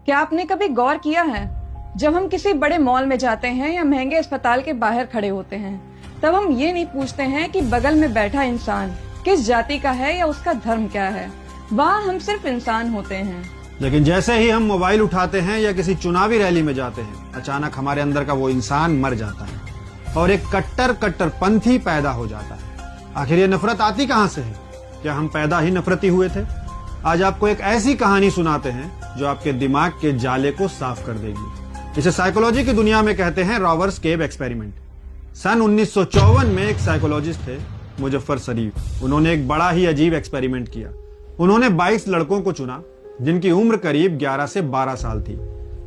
क्या आपने कभी गौर किया है, जब हम किसी बड़े मॉल में जाते हैं या महंगे अस्पताल के बाहर खड़े होते हैं, तब हम ये नहीं पूछते हैं कि बगल में बैठा इंसान किस जाति का है या उसका धर्म क्या है। वहाँ हम सिर्फ इंसान होते हैं। लेकिन जैसे ही हम मोबाइल उठाते हैं या किसी चुनावी रैली में जाते हैं, अचानक हमारे अंदर का वो इंसान मर जाता है और एक कट्टरपंथी पैदा हो जाता है। आखिर ये नफरत आती कहाँ से है? क्या हम पैदा ही नफरती हुए थे? आज आपको एक ऐसी कहानी सुनाते हैं जो आपके दिमाग के जाले को साफ कर देगी। इसे साइकोलॉजी की दुनिया में कहते हैं रॉबर्ट्स केव एक्सपेरिमेंट। सन 1954 में एक साइकोलॉजिस्ट थे, मुजफ्फर शरीफ। उन्होंने एक बड़ा ही अजीब एक्सपेरिमेंट किया। उन्होंने 22 लड़कों को चुना जिनकी उम्र करीब 11 से 12 साल थी।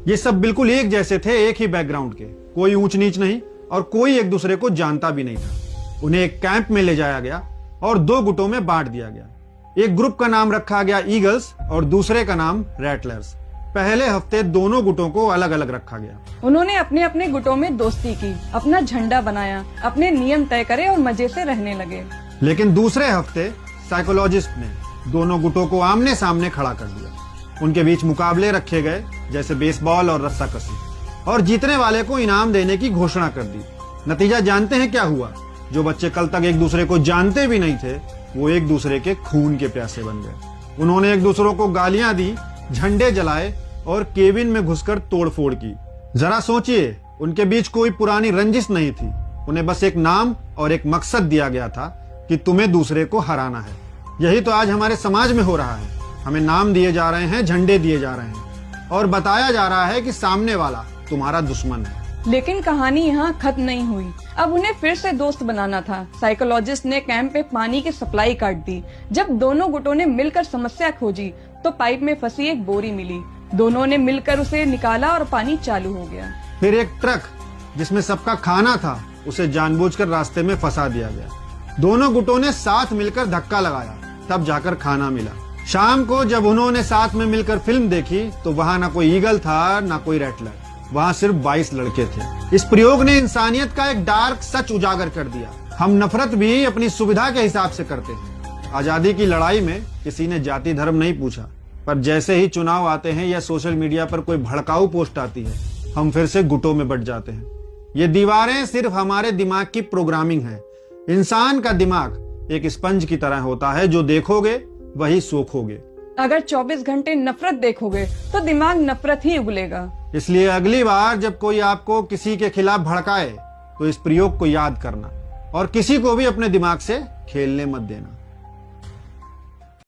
ये सब बिल्कुल एक जैसे थे, एक ही बैकग्राउंड के, कोई ऊंच नीच नहीं और कोई एक दूसरे को जानता भी नहीं था। उन्हें एक कैंप में ले जाया गया और 2 गुटों में बांट दिया गया। एक ग्रुप का नाम रखा गया ईगल्स और दूसरे का नाम रैटलर्स। पहले हफ्ते दोनों गुटों को अलग अलग रखा गया। उन्होंने अपने अपने गुटों में दोस्ती की, अपना झंडा बनाया, अपने नियम तय करे और मजे से रहने लगे। लेकिन दूसरे हफ्ते साइकोलॉजिस्ट ने दोनों गुटों को आमने सामने खड़ा कर दिया। उनके बीच मुकाबले रखे गए, जैसे बेसबॉल और रस्साकसी, और जीतने वाले को इनाम देने की घोषणा कर दी। नतीजा जानते हैं क्या हुआ? जो बच्चे कल तक एक दूसरे को जानते भी नहीं थे, वो एक दूसरे के खून के प्यासे बन गए। उन्होंने एक दूसरों को गालियां दी, झंडे जलाए और केबिन में घुसकर तोड़फोड़ की। जरा सोचिए, उनके बीच कोई पुरानी रंजिश नहीं थी। उन्हें बस एक नाम और एक मकसद दिया गया था कि तुम्हें दूसरे को हराना है। यही तो आज हमारे समाज में हो रहा है। हमें नाम दिए जा रहे हैं, झंडे दिए जा रहे हैं और बताया जा रहा है कि सामने वाला तुम्हारा दुश्मन है। लेकिन कहानी यहाँ खत्म नहीं हुई। अब उन्हें फिर से दोस्त बनाना था। साइकोलॉजिस्ट ने कैंप पे पानी की सप्लाई काट दी। जब दोनों गुटों ने मिलकर समस्या खोजी तो पाइप में फंसी एक बोरी मिली। दोनों ने मिलकर उसे निकाला और पानी चालू हो गया। फिर एक ट्रक जिसमें सबका खाना था, उसे जानबूझकर रास्ते में फंसा दिया गया। दोनों गुटों ने साथ मिलकर धक्का लगाया, तब जाकर खाना मिला। शाम को जब उन्होंने साथ में मिलकर फिल्म देखी तो वहाँ न कोई ईगल था, न कोई रैटलर। वहाँ सिर्फ 22 लड़के थे। इस प्रयोग ने इंसानियत का एक डार्क सच उजागर कर दिया। हम नफरत भी अपनी सुविधा के हिसाब से करते हैं। आजादी की लड़ाई में किसी ने जाति धर्म नहीं पूछा, पर जैसे ही चुनाव आते हैं या सोशल मीडिया पर कोई भड़काऊ पोस्ट आती है, हम फिर से गुटों में बंट जाते हैं। ये दीवारें सिर्फ हमारे दिमाग की प्रोग्रामिंग है। इंसान का दिमाग एक स्पंज की तरह होता है, जो देखोगे वही सोखोगे। अगर 24 घंटे नफरत देखोगे तो दिमाग नफरत ही उगलेगा। इसलिए अगली बार जब कोई आपको किसी के खिलाफ भड़काए तो इस प्रयोग को याद करना और किसी को भी अपने दिमाग से खेलने मत देना।